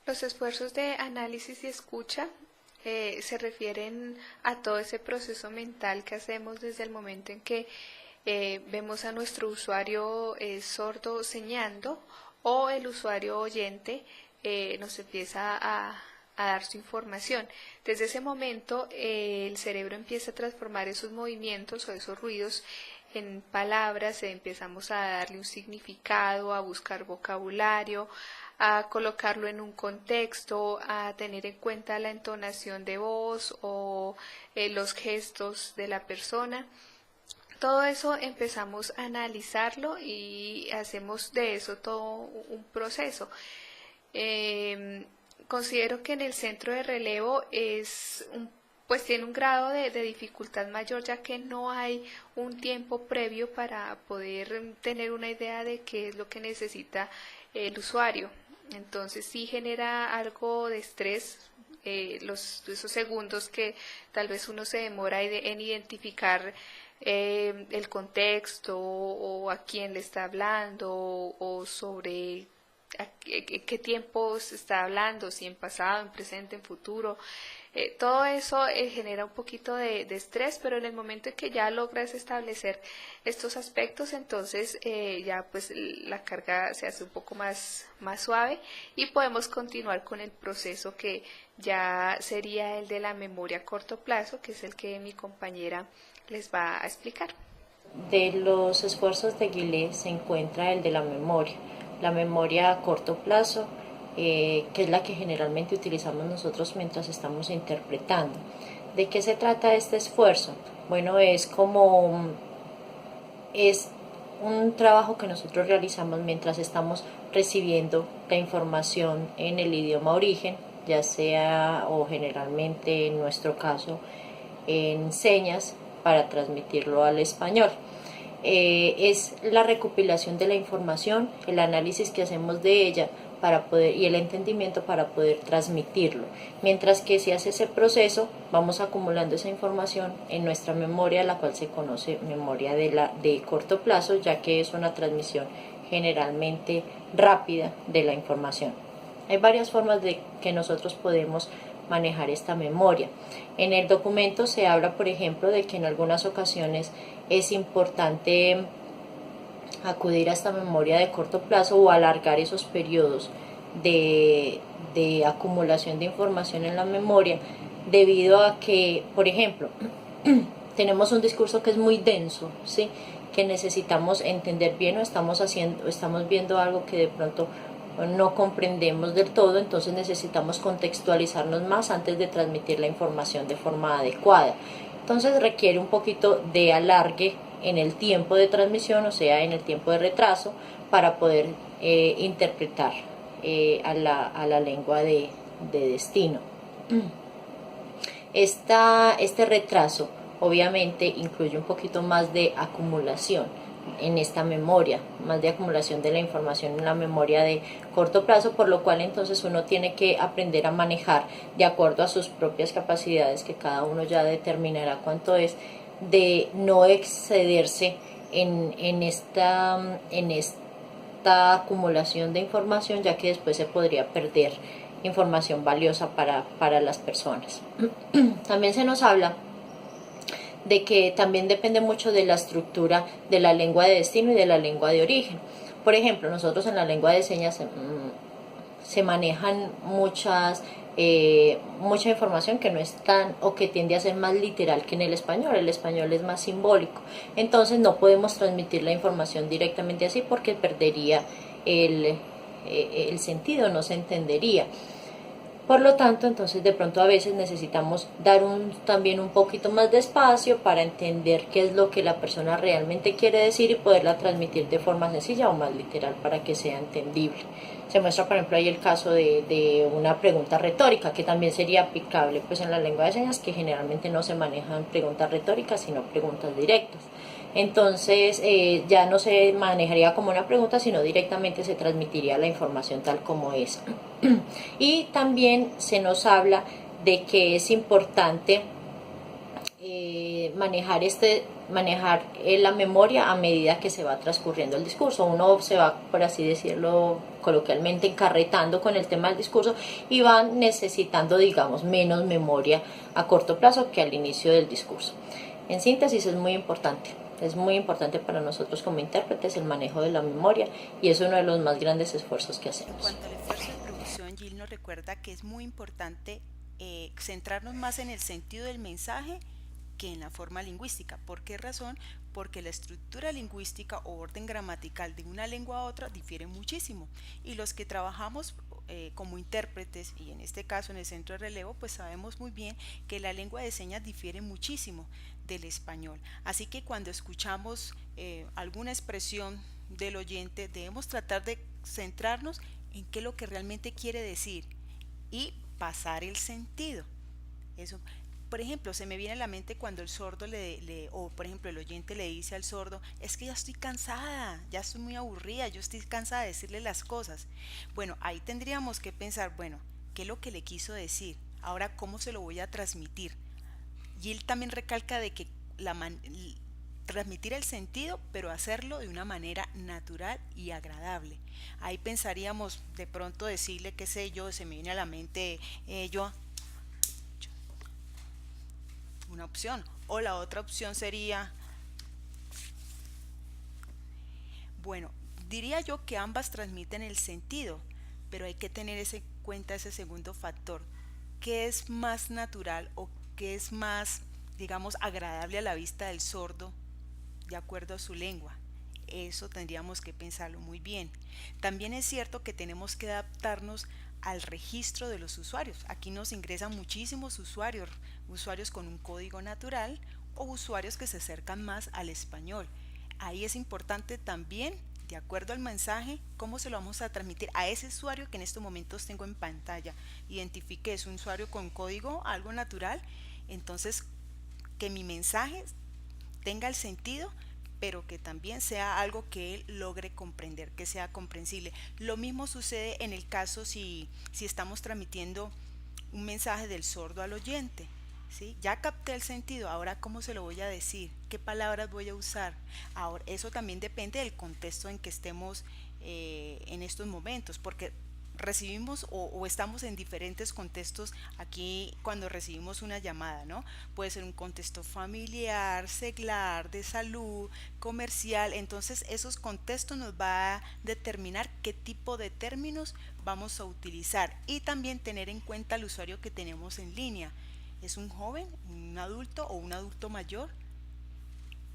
Los esfuerzos de análisis y escucha se refieren a todo ese proceso mental que hacemos desde el momento en que vemos a nuestro usuario sordo señando o el usuario oyente nos empieza a dar su información. Desde ese momento el cerebro empieza a transformar esos movimientos o esos ruidos en palabras, empezamos a darle un significado, a buscar vocabulario, a colocarlo en un contexto, a tener en cuenta la entonación de voz o los gestos de la persona. Todo eso empezamos a analizarlo y hacemos de eso todo un proceso. Considero que en el centro de relevo pues tiene un grado de dificultad mayor, ya que no hay un tiempo previo para poder tener una idea de qué es lo que necesita el usuario. Entonces sí genera algo de estrés, esos segundos que tal vez uno se demora en identificar el contexto o a quién le está hablando o sobre qué tiempo se está hablando, si en pasado, en presente, en futuro. Todo eso genera un poquito de estrés, pero en el momento en que ya logras establecer estos aspectos, entonces ya pues la carga se hace un poco más suave y podemos continuar con el proceso que ya sería el de la memoria a corto plazo, que es el que mi compañera les va a explicar. De los esfuerzos de Guillet se encuentra el de la memoria a corto plazo, que es la que generalmente utilizamos nosotros mientras estamos interpretando. ¿De qué se trata este esfuerzo? Bueno, es un trabajo que nosotros realizamos mientras estamos recibiendo la información en el idioma origen, ya sea o generalmente en nuestro caso en señas, para transmitirlo al español. Es la recopilación de la información, el análisis que hacemos de ella para poder, y el entendimiento para poder transmitirlo. Mientras que si hace ese proceso, vamos acumulando esa información en nuestra memoria, la cual se conoce memoria de corto plazo, ya que es una transmisión generalmente rápida de la información. Hay varias formas de que nosotros podemos manejar esta memoria. En el documento se habla, por ejemplo, de que en algunas ocasiones es importante acudir a esta memoria de corto plazo o alargar esos periodos de acumulación de información en la memoria, debido a que, por ejemplo, tenemos un discurso que es muy denso, ¿sí?, que necesitamos entender bien, o estamos viendo algo que de pronto no comprendemos del todo, entonces necesitamos contextualizarnos más antes de transmitir la información de forma adecuada. Entonces requiere un poquito de alargue en el tiempo de transmisión, o sea, en el tiempo de retraso, para poder interpretar a la lengua de destino. Este retraso obviamente incluye un poquito más de acumulación en esta memoria, más de acumulación de la información en la memoria de corto plazo, por lo cual entonces uno tiene que aprender a manejar de acuerdo a sus propias capacidades, que cada uno ya determinará cuánto es, de no excederse en esta acumulación de información, ya que después se podría perder información valiosa para las personas. También se nos habla de que también depende mucho de la estructura de la lengua de destino y de la lengua de origen. Por ejemplo, nosotros en la lengua de señas se manejan mucha información que no es tan, o que tiende a ser más literal que en el español. El español es más simbólico, entonces no podemos transmitir la información directamente así porque perdería el sentido, no se entendería. Por lo tanto, entonces de pronto a veces necesitamos dar también un poquito más de espacio para entender qué es lo que la persona realmente quiere decir y poderla transmitir de forma sencilla o más literal para que sea entendible. Se muestra, por ejemplo, ahí el caso de una pregunta retórica, que también sería aplicable pues en la lengua de señas, que generalmente no se manejan preguntas retóricas, sino preguntas directas. Entonces ya no se manejaría como una pregunta, sino directamente se transmitiría la información tal como es. Y también se nos habla de que es importante manejar la memoria a medida que se va transcurriendo el discurso. Uno se va, por así decirlo coloquialmente, encarretando con el tema del discurso y van necesitando, digamos, menos memoria a corto plazo que al inicio del discurso. En síntesis, es muy importante para nosotros como intérpretes el manejo de la memoria, y es uno de los más grandes esfuerzos que hacemos. En cuanto al esfuerzo de producción, Jill nos recuerda que es muy importante centrarnos más en el sentido del mensaje que en la forma lingüística. ¿Por qué razón? Porque la estructura lingüística o orden gramatical de una lengua a otra difiere muchísimo, y los que trabajamos como intérpretes, y en este caso en el centro de relevo, pues sabemos muy bien que la lengua de señas difiere muchísimo del español. Así que cuando escuchamos alguna expresión del oyente, debemos tratar de centrarnos en qué es lo que realmente quiere decir y pasar el sentido. Eso, por ejemplo, se me viene a la mente cuando el sordo o por ejemplo el oyente le dice al sordo: es que ya estoy cansada, ya estoy muy aburrida, yo estoy cansada de decirle las cosas. Bueno, ahí tendríamos que pensar, bueno, ¿qué es lo que le quiso decir? Ahora, ¿cómo se lo voy a transmitir? Y él también recalca de que transmitir el sentido, pero hacerlo de una manera natural y agradable. Ahí pensaríamos de pronto decirle, qué sé yo, se me viene a la mente una opción, o la otra opción sería, bueno, diría yo que ambas transmiten el sentido, pero hay que tener en cuenta ese segundo factor: qué es más natural o qué es más, digamos, agradable a la vista del sordo de acuerdo a su lengua. Eso tendríamos que pensarlo muy bien. También es cierto que tenemos que adaptarnos al registro de los usuarios. Aquí nos ingresan muchísimos usuarios con un código natural o usuarios que se acercan más al español. Ahí es importante también, de acuerdo al mensaje, cómo se lo vamos a transmitir a ese usuario que en estos momentos tengo en pantalla. Identifique, es un usuario con código, algo natural, entonces que mi mensaje tenga el sentido, pero que también sea algo que él logre comprender, que sea comprensible. Lo mismo sucede en el caso si estamos transmitiendo un mensaje del sordo al oyente, ¿sí? Ya capté el sentido, ahora ¿cómo se lo voy a decir? ¿Qué palabras voy a usar? Ahora, eso también depende del contexto en que estemos en estos momentos, porque recibimos o estamos en diferentes contextos aquí cuando recibimos una llamada, ¿no? Puede ser un contexto familiar, seglar, de salud, comercial. Entonces esos contextos nos va a determinar qué tipo de términos vamos a utilizar, y también tener en cuenta al usuario que tenemos en línea. ¿Es un joven, un adulto o un adulto mayor?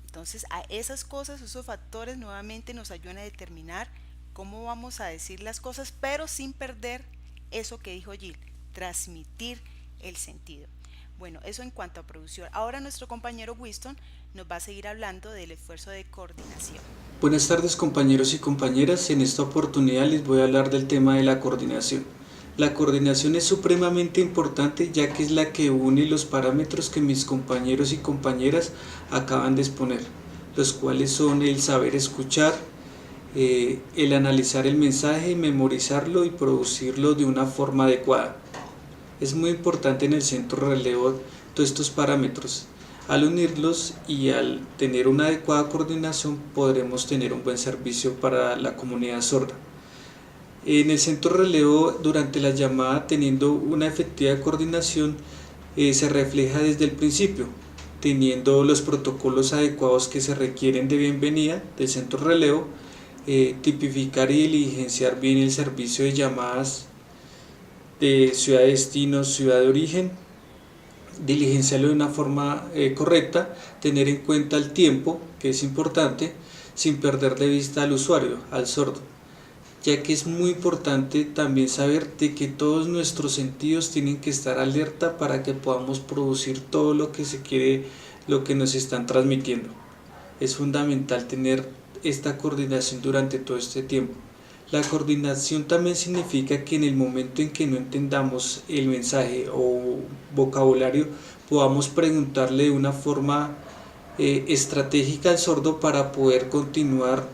Entonces a esas cosas, esos factores nuevamente nos ayudan a determinar cómo vamos a decir las cosas, pero sin perder eso que dijo Jill, transmitir el sentido. Bueno, eso en cuanto a producción. Ahora nuestro compañero Winston nos va a seguir hablando del esfuerzo de coordinación. Buenas tardes, compañeros y compañeras. En esta oportunidad les voy a hablar del tema de la coordinación. La coordinación es supremamente importante, ya que es la que une los parámetros que mis compañeros y compañeras acaban de exponer, los cuales son el saber escuchar, el analizar el mensaje, memorizarlo y producirlo de una forma adecuada. Es muy importante en el centro de relevo todos estos parámetros. Al unirlos y al tener una adecuada coordinación, podremos tener un buen servicio para la comunidad sorda. En el centro de relevo, durante la llamada, teniendo una efectiva coordinación, se refleja desde el principio, teniendo los protocolos adecuados que se requieren de bienvenida del centro de relevo, tipificar y diligenciar bien el servicio de llamadas de ciudad de destino, ciudad de origen, diligenciarlo de una forma correcta, tener en cuenta el tiempo, que es importante, sin perder de vista al usuario, al sordo, ya que es muy importante también saber de que todos nuestros sentidos tienen que estar alerta para que podamos producir todo lo que se quiere, lo que nos están transmitiendo. Es fundamental tener esta coordinación durante todo este tiempo. La coordinación también significa que en el momento en que no entendamos el mensaje o vocabulario, podamos preguntarle de una forma estratégica al sordo para poder continuar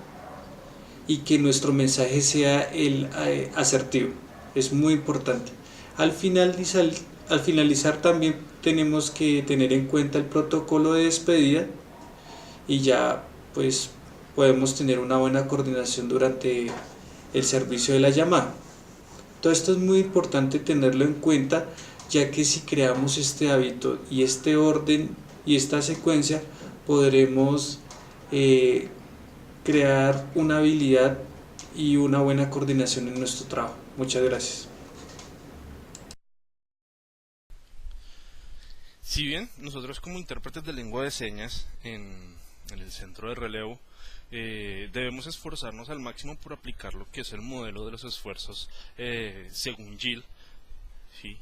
y que nuestro mensaje sea el asertivo. Es muy importante. Al Al finalizar también tenemos que tener en cuenta el protocolo de despedida y ya pues podemos tener una buena coordinación durante el servicio de la llamada. Todo esto es muy importante tenerlo en cuenta, ya que si creamos este hábito y este orden y esta secuencia, podremos crear una habilidad y una buena coordinación en nuestro trabajo. Muchas gracias. Si bien nosotros como intérpretes de lengua de señas en el centro de relevo debemos esforzarnos al máximo por aplicar lo que es el modelo de los esfuerzos según Gill, ¿sí?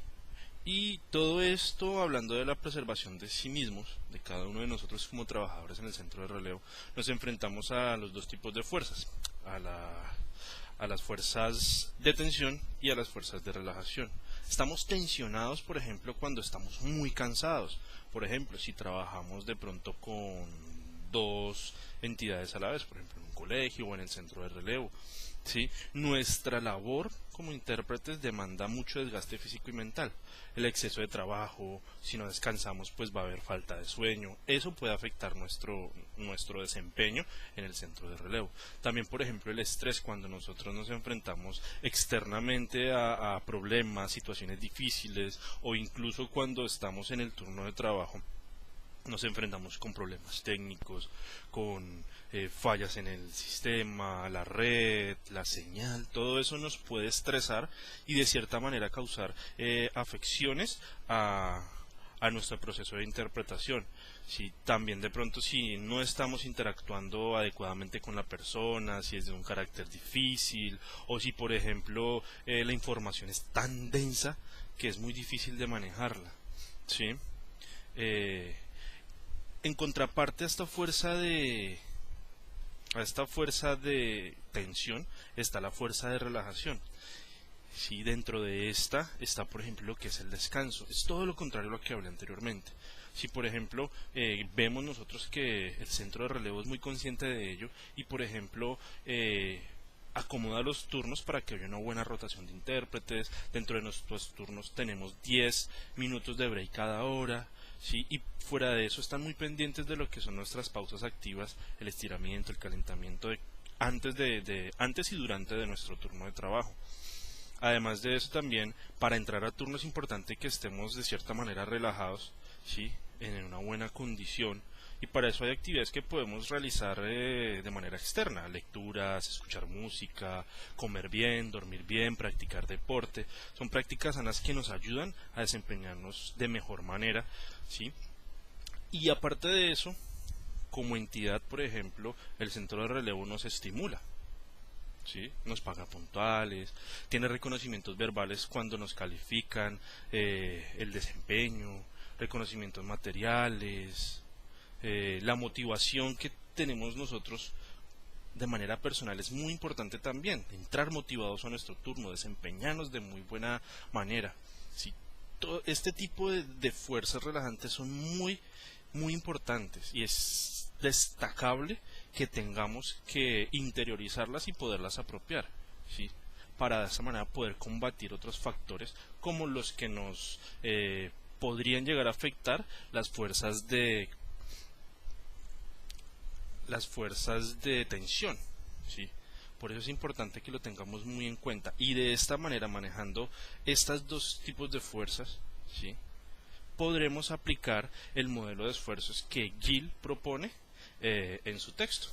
Y todo esto hablando de la preservación de sí mismos, de cada uno de nosotros como trabajadores en el centro de relevo, nos enfrentamos a los dos tipos de fuerzas, a las fuerzas de tensión y a las fuerzas de relajación. Estamos tensionados, por ejemplo, cuando estamos muy cansados. Por ejemplo, si trabajamos de pronto con dos entidades a la vez, por ejemplo, en un colegio o en el centro de relevo, ¿sí? Nuestra labor como intérpretes demanda mucho desgaste físico y mental. El exceso de trabajo, si no descansamos, pues va a haber falta de sueño. Eso puede afectar nuestro desempeño en el centro de relevo. También, por ejemplo, el estrés, cuando nosotros nos enfrentamos externamente a problemas, situaciones difíciles, o incluso cuando estamos en el turno de trabajo, nos enfrentamos con problemas técnicos, con fallas en el sistema, la red, la señal. Todo eso nos puede estresar y de cierta manera causar afecciones a nuestro proceso de interpretación. Si también de pronto si no estamos interactuando adecuadamente con la persona, si es de un carácter difícil, o si por ejemplo la información es tan densa que es muy difícil de manejarla, ¿sí? En contraparte a esta fuerza de tensión está la fuerza de relajación. Sí, dentro de esta está, por ejemplo, lo que es el descanso. Es todo lo contrario a lo que hablé anteriormente. Si, por ejemplo, vemos nosotros que el centro de relevo es muy consciente de ello y, por ejemplo, acomoda los turnos para que haya una buena rotación de intérpretes. Dentro de nuestros turnos tenemos 10 minutos de break cada hora. Sí, y fuera de eso están muy pendientes de lo que son nuestras pausas activas, el estiramiento, el calentamiento antes y durante de nuestro turno de trabajo. Además de eso también, para entrar a turno es importante que estemos de cierta manera relajados, ¿sí? En una buena condición, y para eso hay actividades que podemos realizar de manera externa, lecturas, escuchar música, comer bien, dormir bien, practicar deporte. Son prácticas sanas que nos ayudan a desempeñarnos de mejor manera, ¿sí? Y aparte de eso, como entidad, por ejemplo, el centro de relevo nos estimula, ¿sí? Nos paga puntuales, tiene reconocimientos verbales cuando nos califican, el desempeño, reconocimientos materiales, la motivación que tenemos nosotros de manera personal es muy importante también, entrar motivados a nuestro turno, desempeñarnos de muy buena manera, ¿sí? Todo este tipo de fuerzas relajantes son muy importantes y es destacable que tengamos que interiorizarlas y poderlas apropiar, ¿sí? Para de esa manera poder combatir otros factores como los que nos podrían llegar a afectar las fuerzas de tensión, ¿sí? Por eso es importante que lo tengamos muy en cuenta y de esta manera, manejando estos dos tipos de fuerzas, ¿sí?, podremos aplicar el modelo de esfuerzos que Gill propone en su texto.